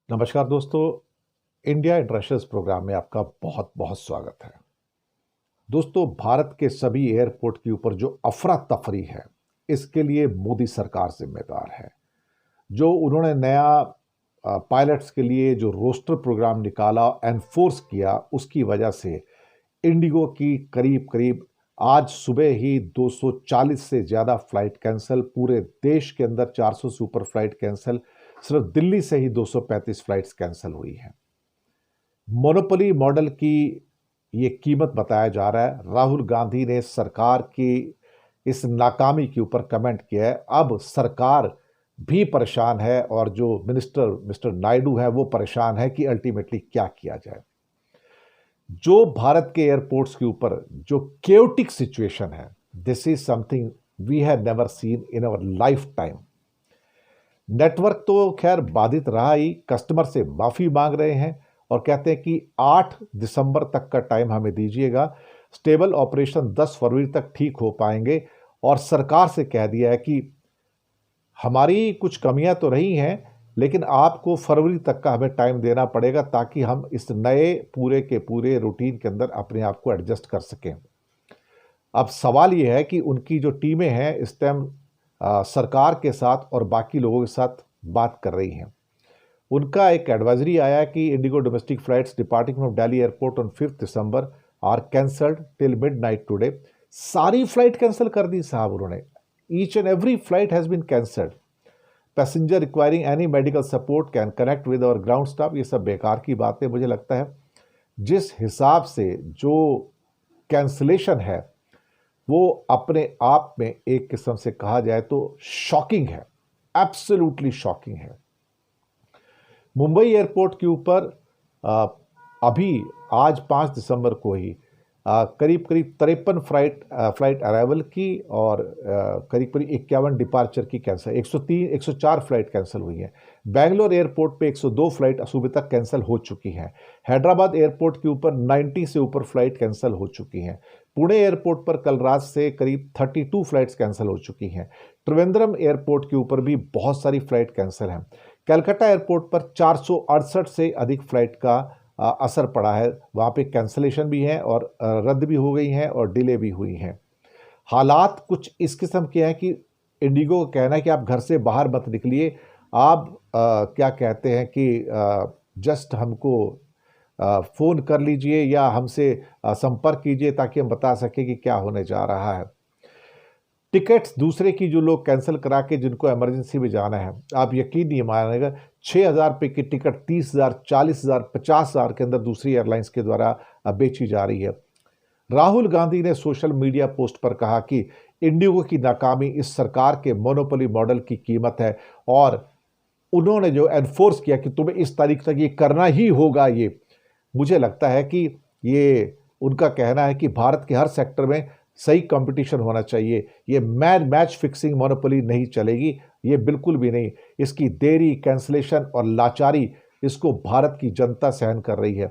नमस्कार दोस्तों। India international programme में आपका बहुत बहुत स्वागत है। दोस्तों, भारत के सभी एयरपोर्ट के ऊपर जो अफरा तफरी है, इसके लिए मोदी सरकार जिम्मेदार है। जो उन्होंने नया पायलट्स के लिए जो रोस्टर प्रोग्राम निकाला, एनफोर्स किया, उसकी वजह से इंडिगो की करीब करीब आज सुबह ही 240 से ज़्यादा फ्लाइट कैंसिल, पूरे देश के अंदर 400 से ऊपर फ्लाइट कैंसिल, सिर्फ दिल्ली से ही 235 फ्लाइट्स कैंसिल हुई हैं। मोनोपोली मॉडल की ये कीमत बताया जा रहा है। राहुल गांधी ने सरकार की इस नाकामी के ऊपर कमेंट किया है। अब सरकार भी परेशान है और जो मिस्टर नायडू है वो परेशान है कि अल्टीमेटली क्या किया जाए। जो भारत के एयरपोर्ट्स के ऊपर जो केओटिक सिचुएशन है, this is something we have never seen in our life time. Network तो खैर बाधित रहा ही, कस्टमर से माफ़ी मांग रहे हैं और कहते हैं कि 8 दिसंबर तक का टाइम हमें दीजिएगा, स्टेबल ऑपरेशन 10 फरवरी तक ठीक हो पाएंगे। और सरकार से कह दिया है कि हमारी कुछ कमियां तो रही हैं, लेकिन आपको फरवरी तक का हमें टाइम देना पड़ेगा ताकि हम इस नए पूरे के पूरे रूटीन के अंदर अपने आप को एडजस्ट कर सकें। अब सवाल ये है कि उनकी जो टीमें हैं इस टाइम सरकार के साथ और बाकी लोगों के साथ बात कर रही हैं। उनका एक एडवाइजरी आया है कि IndiGo domestic flights departing from Delhi airport on 5 December are cancelled till midnight today. सारी फ्लाइट कैंसिल कर दी साहब उन्होंने। Each and every flight has been cancelled. Passenger requiring any medical support can connect with our ground staff. ये सब बेकार की बातें मुझे लगता है। जिस हिसाब से जो कैंसलेशन है वो अपने आप में एक किस्म से कहा जाए तो शॉकिंग है, एब्सोल्युटली शॉकिंग है। मुंबई एयरपोर्ट के ऊपर अभी आज 5 दिसंबर को ही करीब करीब 53 फ्लाइट अराइवल की और करीब करीब 51 डिपार्चर की कैंसिल, 104 फ्लाइट कैंसिल हुई हैं। बेंगलोर एयरपोर्ट पे 102 फ्लाइट सुबह तक कैंसिल हो चुकी हैं। हैदराबाद एयरपोर्ट के ऊपर 90 से ऊपर फ्लाइट कैंसिल हो चुकी हैं। पुणे एयरपोर्ट पर कल रात से करीब 32 फ्लाइट्स कैंसिल हो चुकी हैं। त्रिवेंद्रम एयरपोर्ट के ऊपर भी बहुत सारी फ्लाइट कैंसिल हैं। कलकत्ता एयरपोर्ट पर 468 से अधिक फ्लाइट का असर पड़ा है। वहाँ पे कैंसलेशन भी है और रद्द भी हो गई हैं और डिले भी हुई हैं। हालात कुछ इस किस्म के हैं कि इंडिगो का कहना है कि आप घर से बाहर मत निकलिए, आप क्या कहते हैं कि जस्ट हमको फ़ोन कर लीजिए या हमसे संपर्क कीजिए ताकि हम बता सकें कि क्या होने जा रहा है। टिकट्स दूसरे की जो लोग कैंसिल करा के जिनको इमरजेंसी में जाना है, आप यकीन नहीं मानेगा, 6,000 रुपये की टिकट 30,000, 40,000, 50,000 के अंदर दूसरी एयरलाइंस के द्वारा बेची जा रही है। राहुल गांधी ने सोशल मीडिया पोस्ट पर कहा कि इंडिगो की नाकामी इस सरकार के मोनोपोली मॉडल की कीमत है और उन्होंने जो एनफोर्स किया कि तुम्हें इस तारीख तक ये करना ही होगा, ये मुझे लगता है कि ये उनका कहना है कि भारत के हर सेक्टर में सही कंपटीशन होना चाहिए। ये मैच फिक्सिंग मोनोपोली नहीं चलेगी, ये बिल्कुल भी नहीं। इसकी देरी, कैंसलेशन और लाचारी, इसको भारत की जनता सहन कर रही है।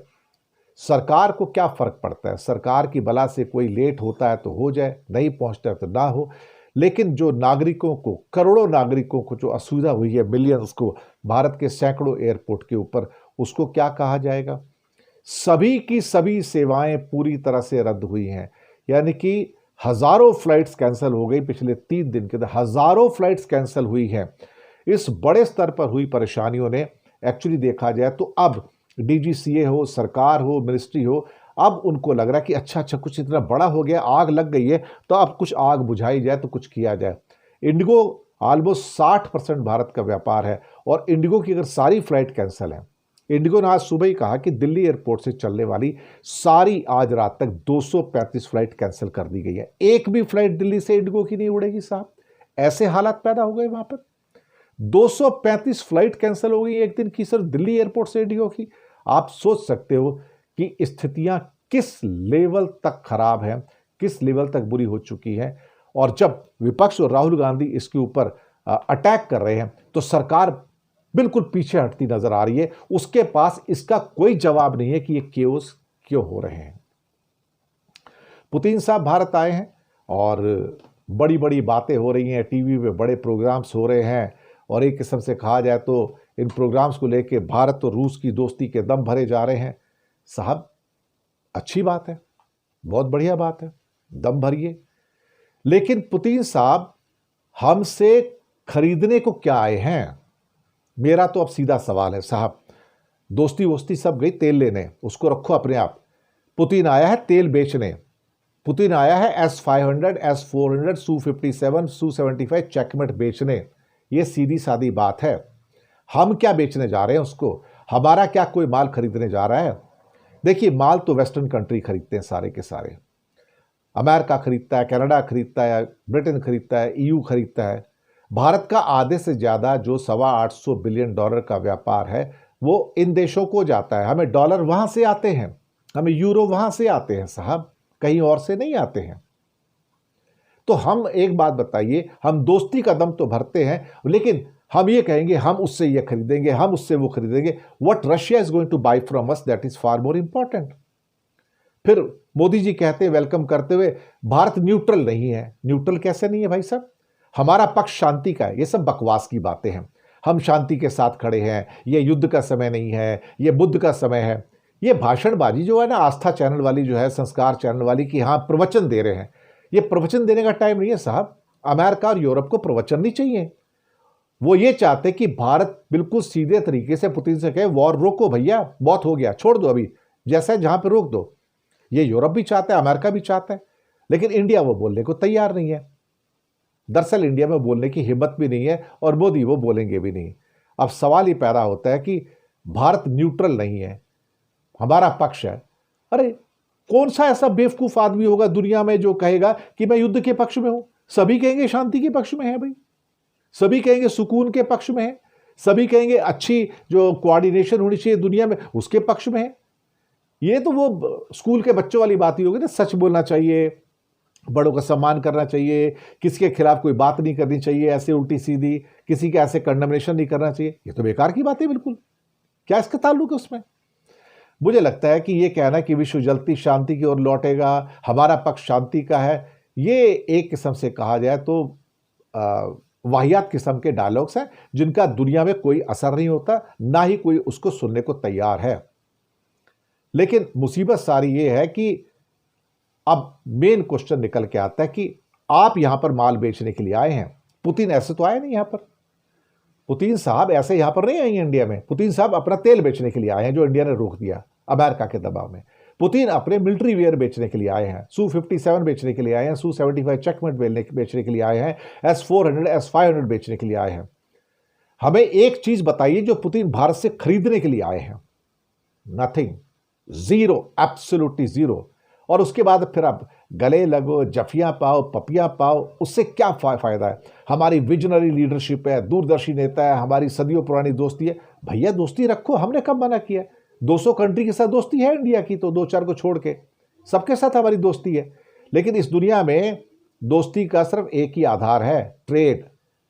सरकार को क्या फ़र्क पड़ता है? सरकार की बला से कोई लेट होता है तो हो जाए, नहीं पहुंचता है तो ना हो। लेकिन जो नागरिकों को, करोड़ों नागरिकों को जो असुविधा हुई है, मिलियंस को, भारत के सैकड़ों एयरपोर्ट के ऊपर, उसको क्या कहा जाएगा? सभी की सभी सेवाएं पूरी तरह से रद्द हुई हैं। यानी कि हजारों फ्लाइट्स कैंसिल हो गई पिछले 3 दिन के अंदर, हजारों फ्लाइट्स कैंसिल हुई हैं। इस बड़े स्तर पर हुई परेशानियों ने एक्चुअली देखा जाए तो अब डीजीसीए हो, सरकार हो, मिनिस्ट्री हो, अब उनको लग रहा है कि अच्छा कुछ इतना बड़ा हो गया, आग लग गई है तो अब कुछ आग बुझाई जाए, तो कुछ किया जाए। इंडिगो ऑलमोस्ट 60% भारत का व्यापार है और इंडिगो की अगर सारी फ्लाइट कैंसिल है, इंडिगो ने आज सुबह ही कहा कि दिल्ली एयरपोर्ट से चलने वाली सारी आज रात तक 235 फ्लाइट कैंसिल कर दी गई है। एक भी फ्लाइट दिल्ली से इंडिगो की नहीं उड़ेगी साहब। ऐसे हालात पैदा हो गए वहां पर। 235 फ्लाइट कैंसिल हो गई एक दिन की, सिर्फ दिल्ली एयरपोर्ट से इंडिगो की। आप सोच सकते हो कि स्थितियां किस लेवल तक खराब हैं, किस लेवल तक बुरी हो चुकी है। और जब विपक्ष और राहुल गांधी इसके ऊपर अटैक कर रहे हैं तो सरकार बिल्कुल पीछे हटती नजर आ रही है। उसके पास इसका कोई जवाब नहीं है कि ये केओस क्यों हो रहे हैं। पुतिन साहब भारत आए हैं और बड़ी बड़ी बातें हो रही हैं, टीवी पे बड़े प्रोग्राम्स हो रहे हैं और एक किस्म से कहा जाए तो इन प्रोग्राम्स को लेके भारत और रूस की दोस्ती के दम भरे जा रहे हैं। साहब अच्छी बात है, बहुत बढ़िया बात है, दम भरिए। लेकिन पुतिन साहब हमसे खरीदने को क्या आए हैं? मेरा तो अब सीधा सवाल है साहब, दोस्ती वोस्ती सब गई, तेल लेने उसको रखो अपने आप। पुतिन आया है तेल बेचने, पुतिन आया है S-500, S-400, Su-57, Su-75 checkmate बेचने। ये सीधी सादी बात है। हम क्या बेचने जा रहे हैं उसको? हमारा क्या कोई माल खरीदने जा रहा है? देखिए, माल तो वेस्टर्न कंट्री खरीदते हैं सारे के सारे। अमेरिका खरीदता है, कनाडा खरीदता है, ब्रिटेन खरीदता है, EU खरीदता है। भारत का आधे से ज्यादा जो $825 बिलियन का व्यापार है वो इन देशों को जाता है। हमें डॉलर वहां से आते हैं, हमें यूरो वहां से आते हैं साहब, कहीं और से नहीं आते हैं। तो हम एक बात बताइए, हम दोस्ती का दम तो भरते हैं, लेकिन हम ये कहेंगे हम उससे ये खरीदेंगे, हम उससे वो खरीदेंगे। What Russia is going to buy from us, that is far more important. फिर मोदी जी कहते हैं वेलकम करते हुए, भारत न्यूट्रल नहीं है। न्यूट्रल कैसे नहीं है भाई साहब? हमारा पक्ष शांति का है। ये सब बकवास की बातें हैं। हम शांति के साथ खड़े हैं, ये युद्ध का समय नहीं है, ये बुद्ध का समय है। ये भाषणबाजी जो है ना, आस्था चैनल वाली जो है, संस्कार चैनल वाली, कि हाँ प्रवचन दे रहे हैं, ये प्रवचन देने का टाइम नहीं है साहब। अमेरिका और यूरोप को प्रवचन नहीं चाहिए। वो ये चाहते कि भारत बिल्कुल सीधे तरीके से पुतिन से कहे वॉर रोको भैया, बहुत हो गया, छोड़ दो, अभी जैसा है जहां पे रोक दो। ये यूरोप भी चाहता है, अमेरिका भी चाहता है, लेकिन इंडिया वो बोलने को तैयार नहीं है। दरअसल इंडिया में बोलने की हिम्मत भी नहीं है और मोदी वो बोलेंगे भी नहीं। अब सवाल ये पैदा होता है कि भारत न्यूट्रल नहीं है, हमारा पक्ष है। अरे कौन सा ऐसा बेवकूफ आदमी होगा दुनिया में जो कहेगा कि मैं युद्ध के पक्ष में हूं? सभी कहेंगे शांति के पक्ष में है भाई, सभी कहेंगे सुकून के पक्ष में है, सभी कहेंगे अच्छी जो कोऑर्डिनेशन होनी चाहिए दुनिया में उसके पक्ष में है। ये तो वो स्कूल के बच्चों वाली बात ही होगी ना, सच बोलना चाहिए, बड़ों का सम्मान करना चाहिए, किसी के खिलाफ कोई बात नहीं करनी चाहिए ऐसे उल्टी सीधी, किसी के ऐसे कंडेमनेशन नहीं करना चाहिए। ये तो बेकार की बात है बिल्कुल। क्या इसका ताल्लुक है उसमें? मुझे लगता है कि ये कहना कि विश्व जल्दी शांति की ओर लौटेगा, हमारा पक्ष शांति का है, ये एक किस्म से कहा जाए तो वाहियात किस्म के डायलॉग्स हैं जिनका दुनिया में कोई असर नहीं होता, ना ही कोई उसको सुनने को तैयार है। लेकिन मुसीबत सारी ये है कि अब मेन क्वेश्चन निकल के आता है कि आप यहां पर माल बेचने के लिए आए हैं। पुतिन ऐसे तो आए नहीं यहां पर, पुतिन साहब ऐसे यहां पर नहीं आए इंडिया में। पुतिन साहब अपना तेल बेचने के लिए आए हैं जो इंडिया ने रोक दिया अमेरिका के दबाव में। पुतिन अपने मिलिट्री वेयर बेचने के लिए आए हैं, Su-57 बेचने के लिए आए हैं, Su-75 चेकमेट बेचने के लिए आए हैं, S-400, S-500 बेचने के लिए आए हैं। हमें एक चीज बताइए जो पुतिन भारत से खरीदने के लिए आए हैं। Nothing, zero, absolutely zero. और उसके बाद फिर आप गले लगो, जफियां पाओ, पपियां पाओ, उससे क्या फायदा है? हमारी विजनरी लीडरशिप है, दूरदर्शी नेता है, हमारी सदियों पुरानी दोस्ती है। भैया दोस्ती रखो, हमने कब मना किया? 200 कंट्री के साथ दोस्ती है इंडिया की, तो 2-4 को छोड़ के सबके साथ हमारी दोस्ती है। लेकिन इस दुनिया में दोस्ती का सिर्फ एक ही आधार है, ट्रेड,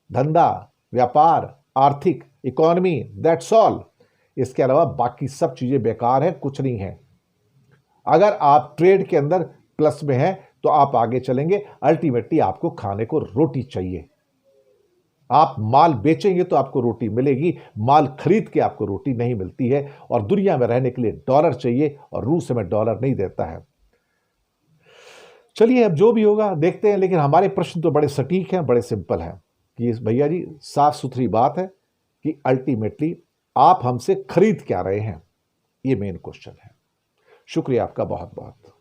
धंधा, व्यापार, आर्थिक, इकोनॉमी, दैट्स ऑल। इसके अलावा बाकी सब चीजें बेकार है, कुछ नहीं है। अगर आप ट्रेड के अंदर प्लस में हैं तो आप आगे चलेंगे। अल्टीमेटली आपको खाने को रोटी चाहिए। आप माल बेचेंगे तो आपको रोटी मिलेगी, माल खरीद के आपको रोटी नहीं मिलती है। और दुनिया में रहने के लिए डॉलर चाहिए और रूस हमें डॉलर नहीं देता है। चलिए अब जो भी होगा देखते हैं, लेकिन हमारे प्रश्न तो बड़े सटीक हैं, बड़े सिंपल हैं कि भैया जी साफ सुथरी बात है कि अल्टीमेटली आप हमसे खरीद क्या रहे हैं, ये मेन क्वेश्चन है। शुक्रिया आपका बहुत बहुत।